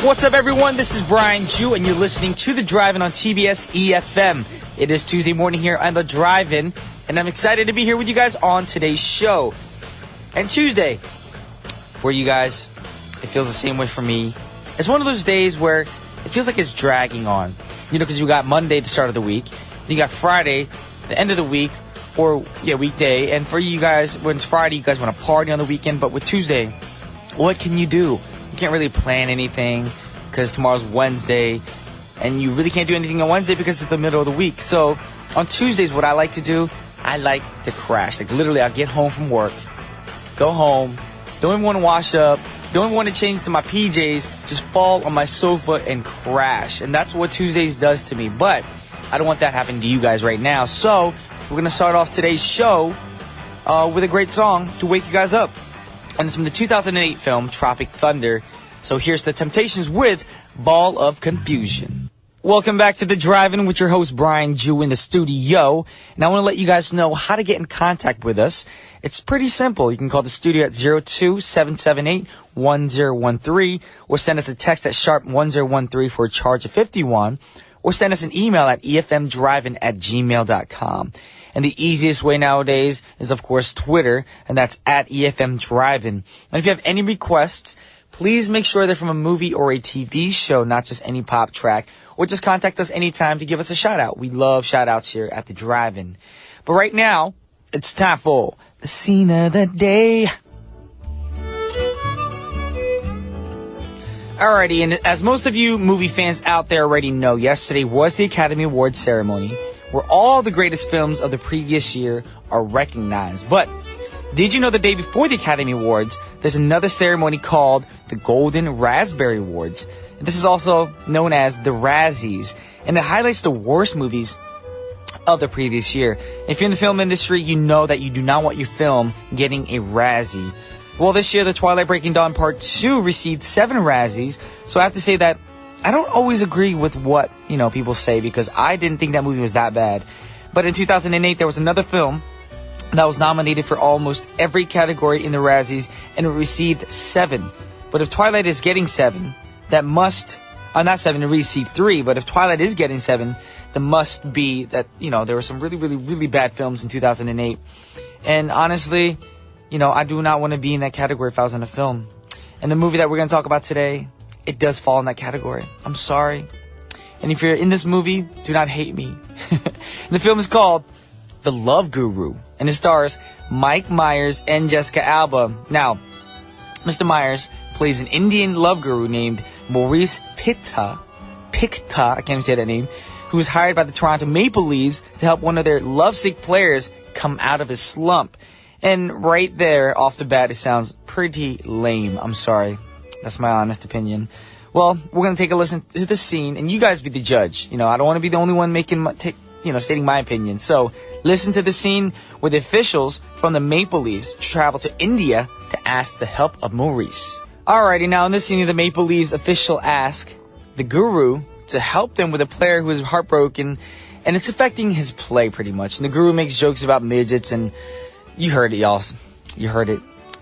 What's up, everyone? This is Brian Ju, and you're listening to The Drive-In on TBS efm. It is Tuesday morning here on The Drive-In, and I'm excited to be here with you guys on today's show. And Tuesday, for you guys, it feels the same way for me. It's one of those days where it feels like it's dragging on. You know, because you got Monday, the start of the week. Then you got Friday, the end of the week, or, weekday. And for you guys, when it's Friday, you guys want to party on the weekend. But with Tuesday, what can you do? You can't really plan anything because tomorrow's Wednesday. And you really can't do anything on Wednesday because it's the middle of the week. So on Tuesdays, what I like to do, I like to crash. Like, literally, I'll get home from work, go home, don't even want to wash up, don't even want to change to my PJs, just fall on my sofa and crash. And that's what Tuesdays does to me. But I don't want that happening to you guys right now. So we're going to start off today's show with a great song to wake you guys up. And it's from the 2008 film Tropic Thunder. So here's The Temptations with Ball of Confusion. Welcome back to The Drive-In with your host Brian Ju in the studio. And I want to let you guys know how to get in contact with us. It's pretty simple. You can call the studio at 02-778-1013 or send us a text at sharp 1013 for a charge of 51, or send us an email at efmdrivein@gmail.com. And the easiest way nowadays is, of course, Twitter, and that's at efmdrivein. And if you have any requests, please make sure they're from a movie or a TV show, not just any pop track, or just contact us anytime to give us a shout out. We love shout outs here at the Drive-In. But right now, it's time for the scene of the day. Alrighty, and as most of you movie fans out there already know, yesterday was the Academy Awards ceremony where all the greatest films of the previous year are recognized. But did you know the day before the Academy Awards, there's another ceremony called the Golden Raspberry Awards? And this is also known as the Razzies, and it highlights the worst movies of the previous year. If you're in the film industry, you know that you do not want your film getting a Razzie. Well, this year, The Twilight Breaking Dawn Part 2 received 7 Razzies, so I have to say that I don't always agree with what, people say, because I didn't think that movie was that bad. But in 2008, there was another film that was nominated for almost every category in the Razzies, and it received 7. But if Twilight is getting 7, that must, not 7, it received 3, but if Twilight is getting 7, there must be that, there were some really, really, really bad films in 2008. And honestly, I do not want to be in that category if I was in a film. And the movie that we're going to talk about today, it does fall in that category. I'm sorry. And if you're in this movie, do not hate me. The film is called The Love Guru, and it stars Mike Myers and Jessica Alba. Now, Mr. Myers plays an Indian love guru named Maurice Pikta, I can't even say that name, who was hired by the Toronto Maple Leafs to help one of their lovesick players come out of his slump. And right there, off the bat, it sounds pretty lame. I'm sorry. That's my honest opinion. Well, we're going to take a listen to the scene, and you guys be the judge. I don't want to be the only one stating my opinion. So listen to the scene where the officials from the Maple Leafs travel to India to ask the help of Maurice. Alrighty, now in this scene, the Maple Leafs official ask the guru to help them with a player who is heartbroken, and it's affecting his play pretty much. And the guru makes jokes about midgets, and you heard it, y'all. You heard it.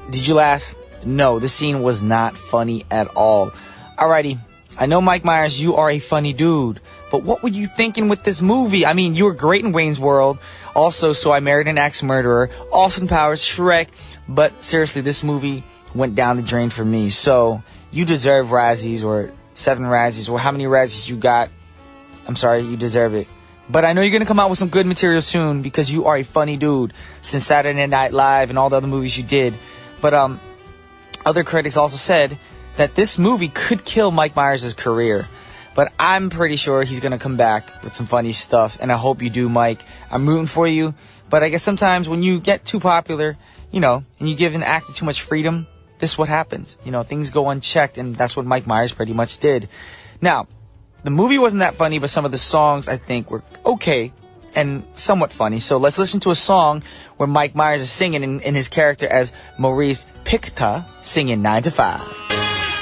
Did you laugh? No, the scene was not funny at all. Alrighty, I know, Mike Myers, you are a funny dude, but what were you thinking with this movie? I mean, you were great in Wayne's World, also So I Married an Axe-Murderer, Austin Powers, Shrek, but seriously, this movie went down the drain for me. So you deserve Razzies, or 7 Razzies, or how many Razzies you got. I'm sorry, you deserve it. But I know you're going to come out with some good material soon, because you are a funny dude since Saturday Night Live and all the other movies you did. But other critics also said that this movie could kill Mike Myers' career. But I'm pretty sure he's going to come back with some funny stuff, and I hope you do, Mike. I'm rooting for you. But I guess sometimes when you get too popular, and you give an actor too much freedom, this is what happens. Things go unchecked, and that's what Mike Myers pretty much did. Now, the movie wasn't that funny, but some of the songs, I think, were okay and somewhat funny. So let's listen to a song where Mike Myers is singing in his character as Maurice Pikta, singing 9 to 5.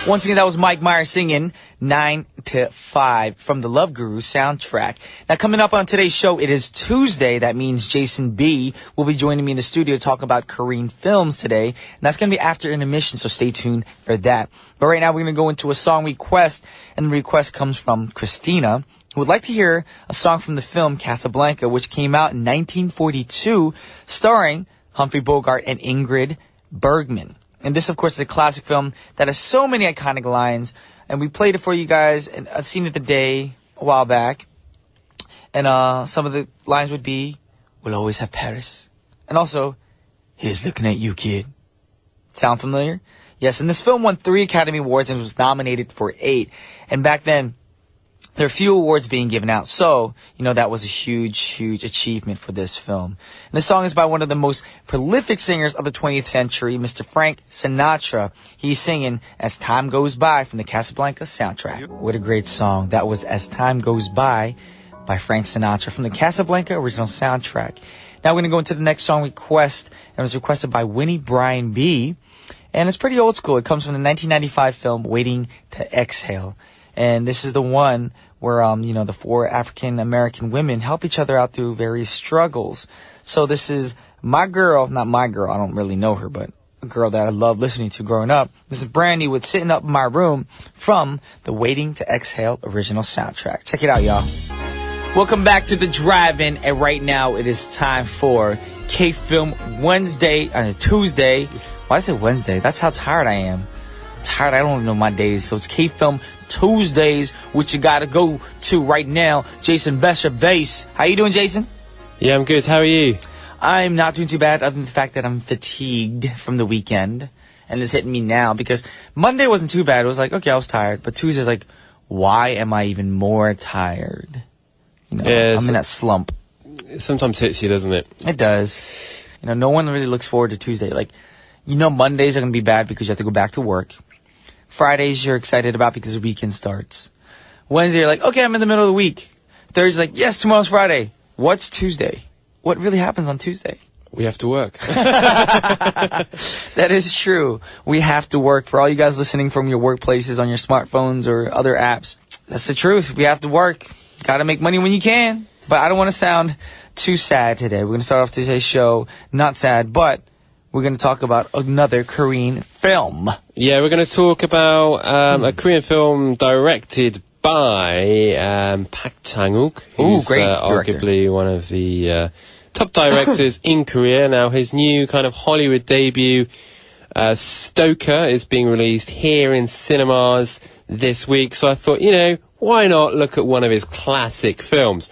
Once again, that was Mike Myers singing 9 to 5 from the Love Guru soundtrack. Now, coming up on today's show, it is Tuesday. That means Jason B will be joining me in the studio to talk about Korean films today. And that's going to be after intermission, so stay tuned for that. But right now, we're going to go into a song request, and the request comes from Christina, who would like to hear a song from the film Casablanca, which came out in 1942, starring Humphrey Bogart and Ingrid Bergman. And this, of course, is a classic film that has so many iconic lines. And we played it for you guys, and I've seen it the day a while back. And some of the lines would be, "We'll always have Paris." And also, "Here's looking at you, kid." Sound familiar? Yes, and this film won 3 Academy Awards and was nominated for 8. And back then, there are few awards being given out, so, that was a huge, huge achievement for this film. And the song is by one of the most prolific singers of the 20th century, Mr. Frank Sinatra. He's singing As Time Goes By from the Casablanca soundtrack. What a great song. That was As Time Goes By Frank Sinatra from the Casablanca original soundtrack. Now we're going to go into the next song request, and it was requested by Winnie Bryan B. And it's pretty old school. It comes from the 1995 film Waiting to Exhale. And this is the one where, the 4 African-American women help each other out through various struggles. So this is not my girl, I don't really know her, but a girl that I loved listening to growing up. This is Brandy with Sitting Up in My Room from the Waiting to Exhale original soundtrack. Check it out, y'all. Welcome back to the Drive-In, and right now it is time for K-Film Tuesday. Why did I say Wednesday? That's how tired I am. Tired, I don't even know my days. So it's K-Film Tuesdays, which you gotta go to right now. Jason Bishop Vase. How you doing, Jason? Yeah, I'm good. How are you? I'm not doing too bad, other than the fact that I'm fatigued from the weekend. And it's hitting me now because Monday wasn't too bad. It was like, okay, I was tired. But Tuesday's like, why am I even more tired? Yeah, I'm in that slump. It sometimes hits you, doesn't it? It does. No one really looks forward to Tuesday. Like, Mondays are going to be bad because you have to go back to work. Fridays you're excited about because the weekend starts. Wednesday you're like, okay, I'm in the middle of the week. Thursday's like, yes, tomorrow's Friday. What's Tuesday? What really happens on Tuesday? We have to work. That is true. We have to work. For all you guys listening from your workplaces on your smartphones or other apps, that's the truth. We have to work. Got to make money when you can. But I don't want to sound too sad today. We're going to start off today's show not sad, but we're going to talk about another Korean film. Yeah, we're going to talk about a Korean film directed by Park Chang-wook, who's great arguably one of the top directors in Korea. Now, his new kind of Hollywood debut, Stoker, is being released here in cinemas this week. So I thought, why not look at one of his classic films?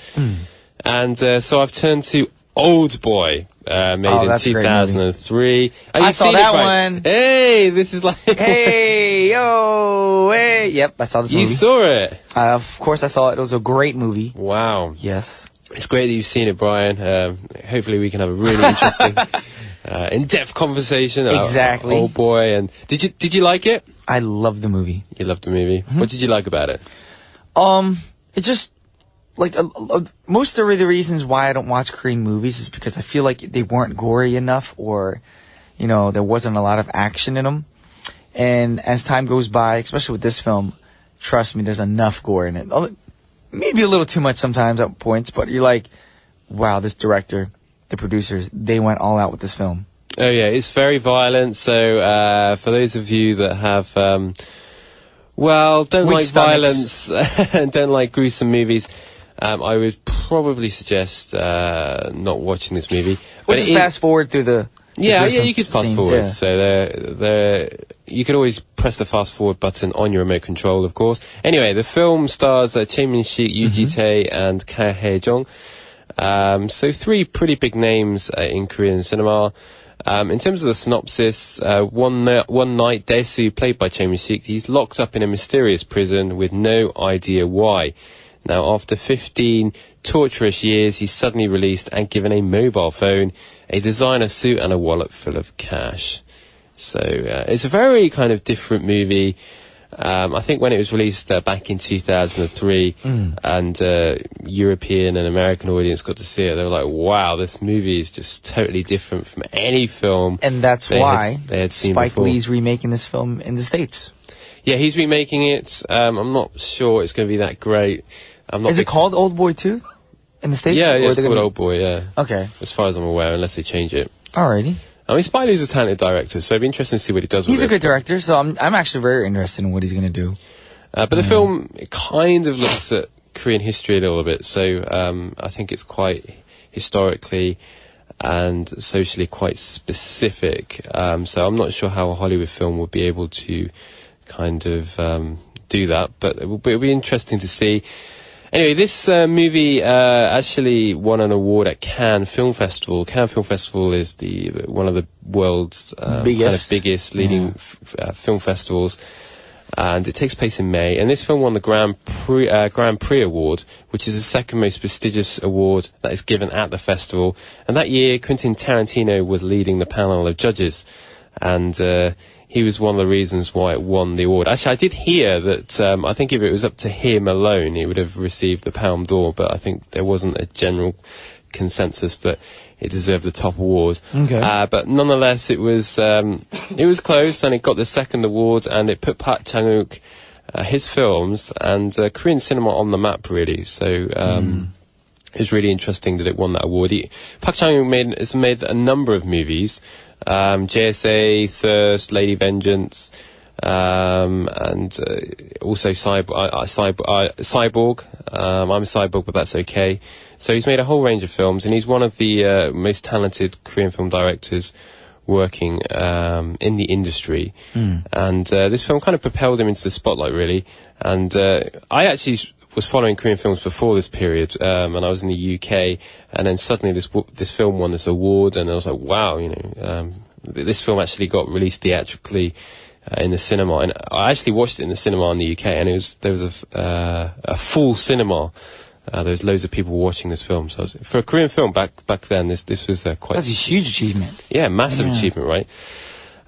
And so I've turned to Old Boy, made in 2003. I saw that one. Hey, this is like... Hey, yo, hey. Yep, I saw this movie. You saw it? Of course I saw it. It was a great movie. Wow. Yes. It's great that you've seen it, Brian. Hopefully we can have a really interesting, in-depth conversation about Old Boy. And did you like it? I loved the movie. You loved the movie? Mm-hmm. What did you like about it? It just... most of the reasons why I don't watch Korean movies is because I feel like they weren't gory enough, or, there wasn't a lot of action in them. And as time goes by, especially with this film, trust me, there's enough gore in it. Maybe a little too much sometimes at points, but you're like, wow, this director, the producers, they went all out with this film. Oh yeah, it's very violent. So for those of you that have, don't like violence and don't like gruesome movies, I would probably suggest not watching this movie. Or just fast forward through the you could fast scenes, forward. Yeah. So you could always press the fast forward button on your remote control, of course. Anyway, the film stars Chae Min-sik, Yoo Ji-tae, and Ka Hae-jung. So 3 pretty big names in Korean cinema. In terms of the synopsis, one night, Dae-soo, played by Chae Min-sik, he's locked up in a mysterious prison with no idea why. Now, after 15 torturous years, he's suddenly released and given a mobile phone, a designer suit, and a wallet full of cash. So it's a very kind of different movie. I think when it was released back in 2003 and European and American audience got to see it, they were like, wow, this movie is just totally different from any film. And that's why they had seen Spike before. Lee's remaking this film in the States. Yeah, he's remaking it. I'm not sure it's going to be that great. Is it called Old Boy 2 in the States? Yeah, it's called Old Boy, yeah. Okay. As far as I'm aware, unless they change it. Alrighty. I mean, Spike Lee's a talented director, so it'd be interesting to see what he does with it. He's a good director, so I'm actually very interested in what he's going to do. But the film kind of looks at Korean history a little bit, so I think it's quite historically and socially quite specific. So I'm not sure how a Hollywood film would be able to kind of do that, but it'll be interesting to see. Anyway, this movie actually won an award at Cannes Film Festival. Cannes Film Festival is one of the world's biggest leading film festivals, and it takes place in May. And this film won the Grand Prix Award, which is the second most prestigious award that is given at the festival. And that year, Quentin Tarantino was leading the panel of judges, and he was one of the reasons why it won the award. Actually, I did hear that I think if it was up to him alone, he would have received the Palme d'Or, but I think there wasn't a general consensus that it deserved the top award. Okay. But nonetheless, it was close, and it got the second award, and it put Park Chan-wook, his films, and Korean cinema on the map, really. So it was really interesting that it won that award. Park Chan-wook has made a number of movies. JSA, Thirst, Lady Vengeance, and also Cyborg. I'm a cyborg, but that's okay. So he's made a whole range of films, and he's one of the most talented Korean film directors working in the industry. And this film kind of propelled him into the spotlight, really. And I actually was following Korean films before this period, and I was in the UK, and then suddenly this film won this award, and I was like, wow, this film actually got released theatrically in the cinema, and I actually watched it in the cinema in the UK, and there was a full cinema. There was loads of people watching this film, so for a Korean film back then, this was quite. That's a huge achievement. Yeah, massive achievement, right?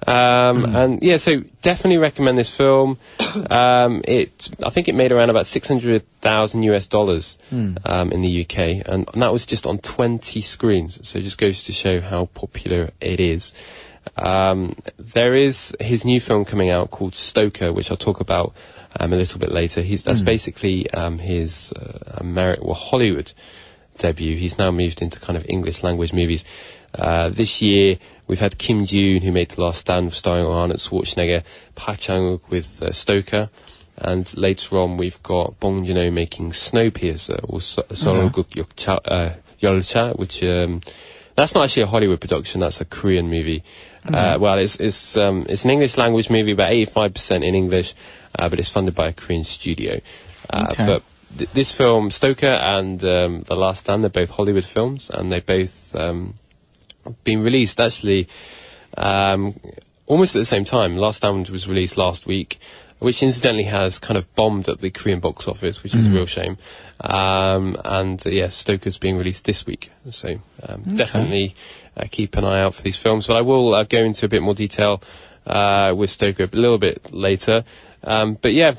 And yeah, so definitely recommend this film. I think it made around about $600,000 in the UK, and that was just on 20 screens. So it just goes to show how popular it is. There is his new film coming out called Stoker, which I'll talk about a little bit later. That's basically his Hollywood debut. He's now moved into kind of English language movies. This year we've had Kim Ji-yoon, who made The Last Stand, starring Arnold Schwarzenegger, Park Chan-wook with Stoker, and later on we've got Bong Joon-ho making Snowpiercer, or Seolguk Yeolcha, which that's not actually a Hollywood production, that's a Korean movie. Well, it's an English language movie, about 85% in English, but it's funded by a Korean studio. But this film, Stoker and The Last Stand, they're both Hollywood films, and they both been released actually almost at the same time. Last Stand was released last week, which incidentally has kind of bombed at the Korean box office, which is a real shame. And Stoker's being released this week, so definitely keep an eye out for these films. But I will go into a bit more detail with Stoker a little bit later. But yeah,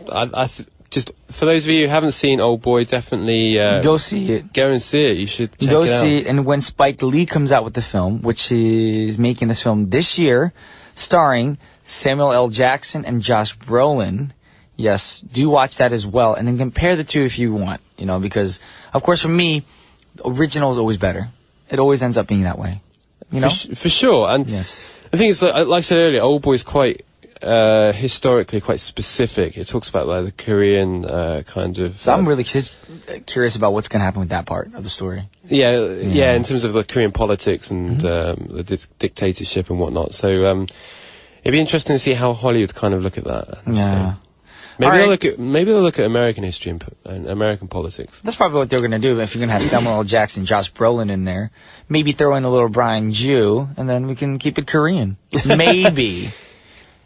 just for those of you who haven't seen Old Boy, definitely go see it. Go and see it. You should check it out. Go see it, and when Spike Lee comes out with the film, which is making this film this year, starring Samuel L. Jackson and Josh Brolin, yes, do watch that as well, and then compare the two if you want, because, of course, for me, the original is always better. It always ends up being that way, For sure, and yes. The thing is, like I said earlier, Old Boy is quite historically quite specific. It talks about the Korean kind of. So I'm really curious about what's going to happen with that part of the story. Yeah, in terms of the Korean politics and the dictatorship and whatnot. So it'd be interesting to see how Hollywood kind of look at that. Yeah. So maybe they'll look at American history and American politics. That's probably what they're going to do. If you're going to have Samuel L. Jackson, Josh Brolin in there, maybe throw in a little Brian Jew, and then we can keep it Korean. Maybe.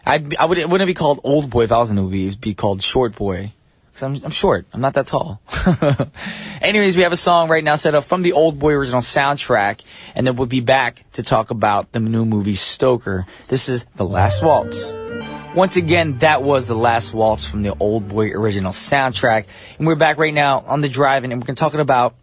It wouldn't be called Old Boy if I was in the movie. It'd be called Short Boy. Because I'm short. I'm not that tall. Anyways, we have a song right now set up from the Old Boy original soundtrack. And then we'll be back to talk about the new movie Stoker. This is The Last Waltz. Once again, that was The Last Waltz from the Old Boy original soundtrack. And we're back right now on the drive-in, and we're going to talk about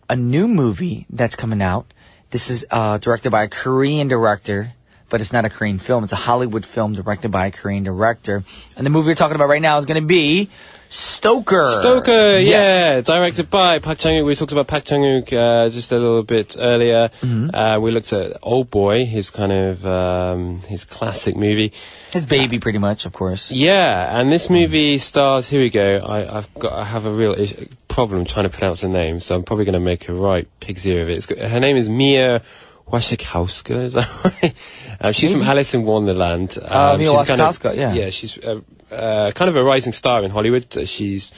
a new movie that's coming out. This is directed by a Korean director but it's not a Korean film. It's a Hollywood film directed by a Korean director. And the movie we're talking about right now is going to be Stoker. Stoker, yeah, directed by Park Chan-wook. We talked about Park Chan-wook just a little bit earlier. We looked at Old Boy, his kind of his classic movie. His baby, pretty much, of course. Yeah, and this movie stars. Here we go. I have a real problem trying to pronounce her name, so I'm probably going to make a right pig's ear of it. Her name is Mia Wasikowska. Is that right? She's from Alice in Wonderland. Mia Wasikowska, yeah, she's kind of a rising star in Hollywood. She's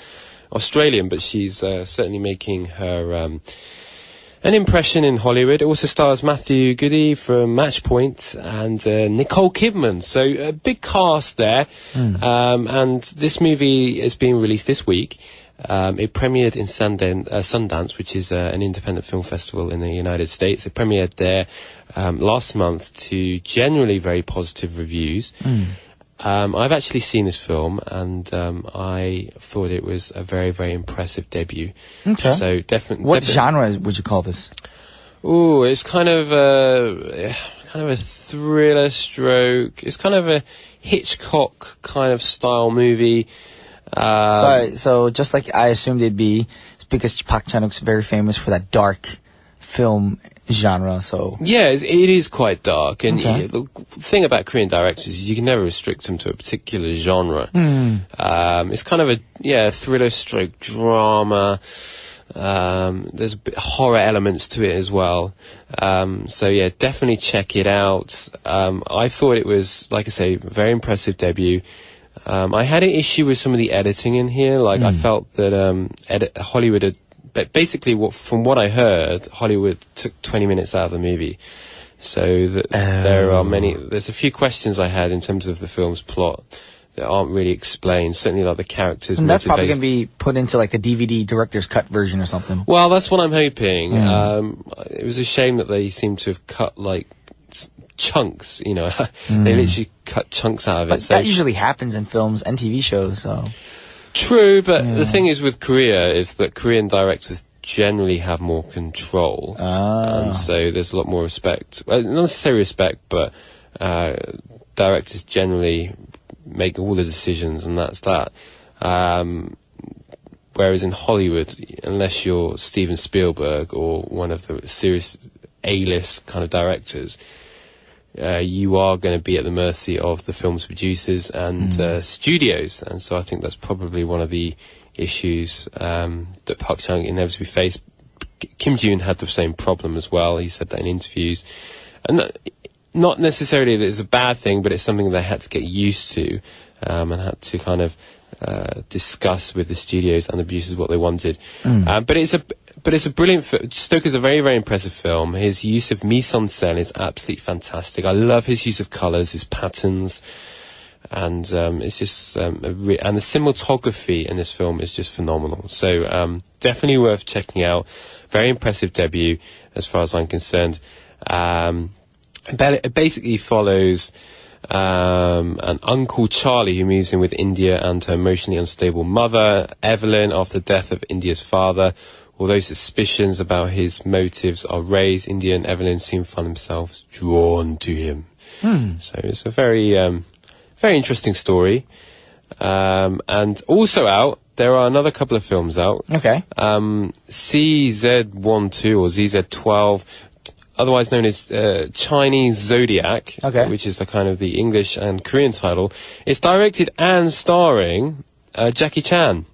Australian, but she's certainly making her an impression in Hollywood. It also stars Matthew Goody from Match Point and Nicole Kidman. So a big cast there. And this movie is being released this week. It premiered in Sundance, which is an independent film festival in the United States. It premiered there last month to generally very positive reviews. I've actually seen this film, and I thought it was a very, very impressive debut. Okay. So definitely. What genre would you call this? Ooh, it's kind of a thriller stroke. It's kind of a Hitchcock kind of style movie. So just like I assumed it'd be, because Park Chan-wook's very famous for that dark film genre, so... Yeah, it is quite dark, and the thing about Korean directors is you can never restrict them to a particular genre. It's kind of a thriller stroke drama. There's a bit horror elements to it as well. So yeah, definitely check it out. I thought it was, like I say, a very impressive debut. I had an issue with some of the editing in here. Like, I felt that Hollywood had... But basically, from what I heard, Hollywood took 20 minutes out of the movie. So there's a few questions I had in terms of the film's plot that aren't really explained. Certainly, like the characters' and that's probably going to be put into like the DVD director's cut version or something. Well, that's what I'm hoping. It was a shame that they seemed to have cut like chunks. You know, they literally cut chunks out of it. But that usually happens in films and TV shows. So. True, but the thing is with Korea is that Korean directors generally have more control. And so there's a lot more respect. Well, not necessarily respect, but directors generally make all the decisions, and that's that. Whereas in Hollywood, unless you're Steven Spielberg or one of the serious A-list kind of directors, you are going to be at the mercy of the film's producers and studios. And so I think that's probably one of the issues that Park Chan-wook inevitably faced. Kim Ji-yoon had the same problem as well. He said that in interviews. And not necessarily that it's a bad thing, but it's something they had to get used to and had to kind of discuss with the studios and the producers what they wanted. But it's a brilliant film. Stoker's a very, very impressive film. His use of mise-en-scène is absolutely fantastic. I love his use of colours, his patterns, and it's just and the cinematography in this film is just phenomenal. So definitely worth checking out. Very impressive debut, as far as I'm concerned. It basically follows an Uncle Charlie who moves in with India and her emotionally unstable mother, Evelyn, after the death of India's father. Although suspicions about his motives are raised, India and Evelyn soon find themselves drawn to him. So it's a very, very interesting story. And also out, there are another couple of films out. Okay. CZ12 or ZZ12, otherwise known as Chinese Zodiac, which is the kind of the English and Korean title. It's directed and starring Jackie Chan.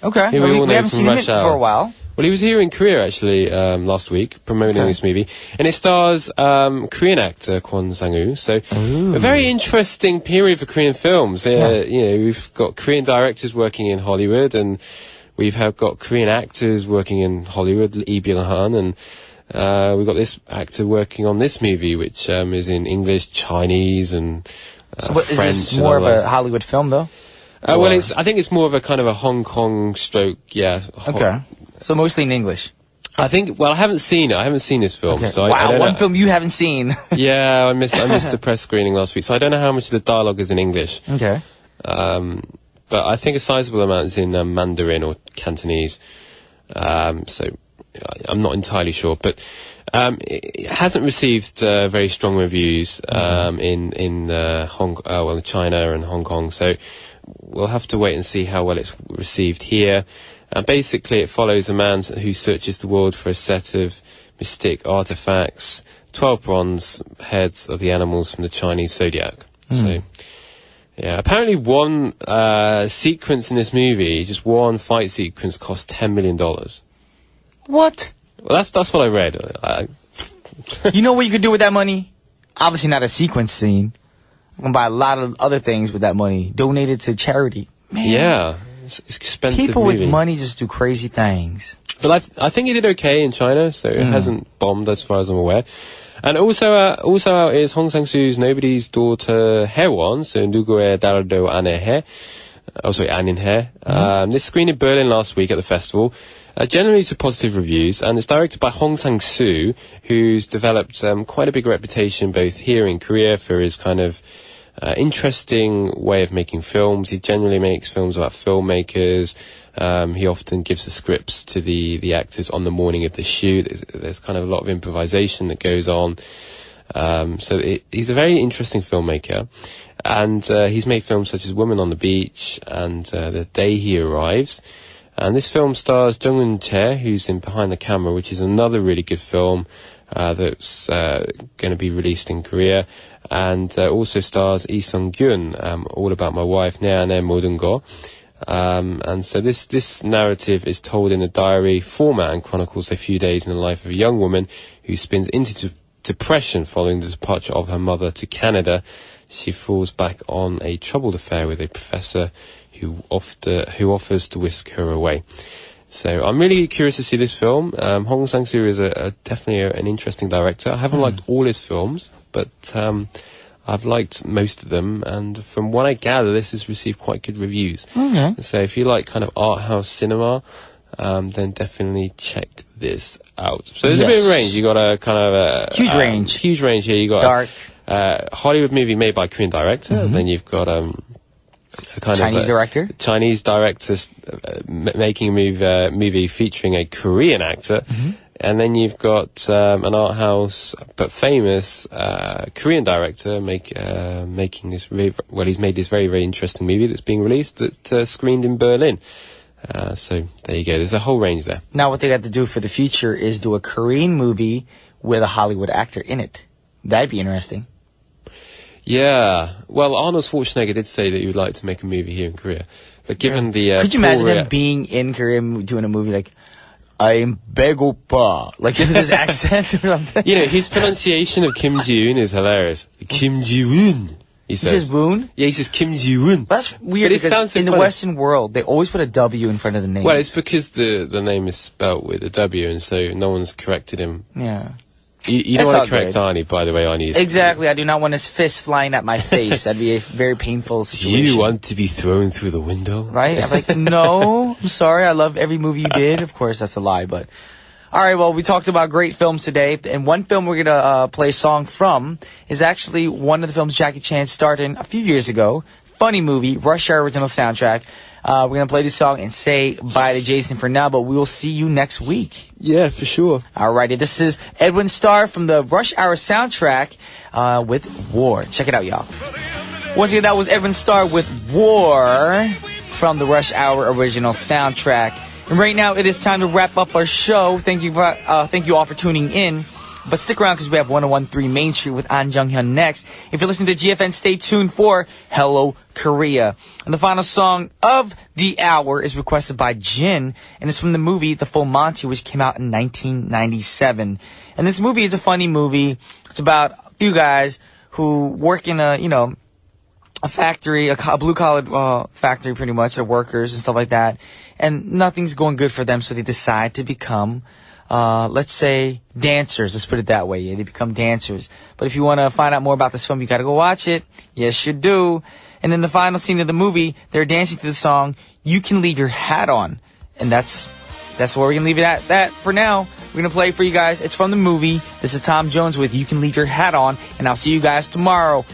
Okay. We haven't seen him for a while. Well, he was here in Korea, actually, last week, promoting this movie. And it stars Korean actor Kwon Sang-woo. So, a very interesting period for Korean films. You know, we've got Korean directors working in Hollywood, and we've got Korean actors working in Hollywood, Lee Byung-hun, and we've got this actor working on this movie, which is in English, Chinese, and French. Is this more of a Hollywood film, though? Well, I think it's more of a kind of a Hong Kong stroke, Okay. So mostly in English. I think. Well, I haven't seen it. I haven't seen this film. Okay. So wow, I don't one know. film you haven't seen. Yeah, I missed the press screening last week, so I don't know how much of the dialogue is in English. Okay. But I think a sizable amount is in Mandarin or Cantonese. So I'm not entirely sure, but it hasn't received very strong reviews in China and Hong Kong. So we'll have to wait and see how well it's received here. Basically, it follows a man who searches the world for a set of mystic artifacts, 12 bronze heads of the animals from the Chinese zodiac. So, yeah, apparently one sequence in this movie, just one fight sequence, cost $10 million. What? Well, that's what I read. You know what you could do with that money? Obviously not a sequence scene. I'm going to buy a lot of other things with that money. Donate it to charity. Man. Yeah, it's expensive People movie. with money just do crazy things. But I think it did okay in China, so it hasn't bombed as far as I'm aware. And also out is Hong Sang-soo's Nobody's Daughter Haewon, so 누구의 딸도 아내해. Oh, sorry, 아닌해. This screened in Berlin last week at the festival. Generally to positive reviews, and it's directed by Hong Sang-soo, who's developed quite a big reputation both here in Korea for his kind of interesting way of making films. He generally makes films about filmmakers. He often gives the scripts to the actors on the morning of the shoot. There's kind of a lot of improvisation that goes on. So he's a very interesting filmmaker. And he's made films such as Woman on the Beach and The Day He Arrives. And this film stars Jung Eun-chae, who's in Behind the Camera, which is another really good film that's going to be released in Korea. And also stars Lee Sung-gyun, All About My Wife, 내 안에 모든 거. And so this narrative is told in a diary format and chronicles a few days in the life of a young woman who spins into depression following the departure of her mother to Canada. She falls back on a troubled affair with a professor who offers to whisk her away. So I'm really curious to see this film. Hong Sang-soo is definitely an interesting director. I haven't liked all his films, but I've liked most of them, and from what I gather, this has received quite good reviews. Okay. So if you like kind of art house cinema, then definitely check this out. So there's a bit of range. You got a kind of a huge range here. You got dark Hollywood movie made by a Korean director. Then you've got a kind Chinese director. Chinese director making a movie featuring a Korean actor. And then you've got an art house but famous Korean director making this he's made this very, very interesting movie that's being released that screened in Berlin. So there you go. There's a whole range there. Now what they got to do for the future is do a Korean movie with a Hollywood actor in it. That'd be interesting. Yeah. Well, Arnold Schwarzenegger did say that he would like to make a movie here in Korea. But given the... Could you imagine him being in Korea doing a movie like, I'm 배고파, like in his accent or something? You know, his pronunciation of Kim Ji-woon is hilarious. Kim Ji-woon, he says. He says woon? Yeah, he says Kim Ji-woon. That's weird because in the Western world, they always put a W in front of the name. Well, it's because the name is spelt with a W, and so no one's corrected him. Yeah. You don't want to correct Arnie, by the way, Arnie. Exactly. I do not want his fist flying at my face. That'd be a very painful situation. Do you want to be thrown through the window? Right? I'm like, no, I'm sorry. I love every movie you did. Of course, that's a lie, but... All right, well, we talked about great films today, and one film we're going to play a song from is actually one of the films Jackie Chan starred in a few years ago. Funny movie, Rush Hour original soundtrack. We're going to play this song and say bye to Jason for now, but we will see you next week. Yeah, for sure. Alrighty, this is Edwin Starr from the Rush Hour soundtrack with War. Check it out, y'all. Once again, that was Edwin Starr with War from the Rush Hour original soundtrack. And right now, it is time to wrap up our show. Thank you all for tuning in. But stick around because we have 1013 Main Street with An Jung-hyun next. If you're listening to GFN, stay tuned for Hello Korea. And the final song of the hour is requested by Jin, and it's from the movie The Full Monty, which came out in 1997. And this movie is a funny movie. It's about a few guys who work in a factory, a blue-collar factory pretty much, they're workers and stuff like that. And nothing's going good for them, so they decide to become... let's say dancers. Let's put it that way. Yeah, they become dancers. But if you want to find out more about this film, you got to go watch it. Yes, you do. And in the final scene of the movie, they're dancing to the song "You Can Leave Your Hat On," and that's where we're gonna leave it at that for now. We're gonna play it for you guys. It's from the movie. This is Tom Jones with "You Can Leave Your Hat On," and I'll see you guys tomorrow.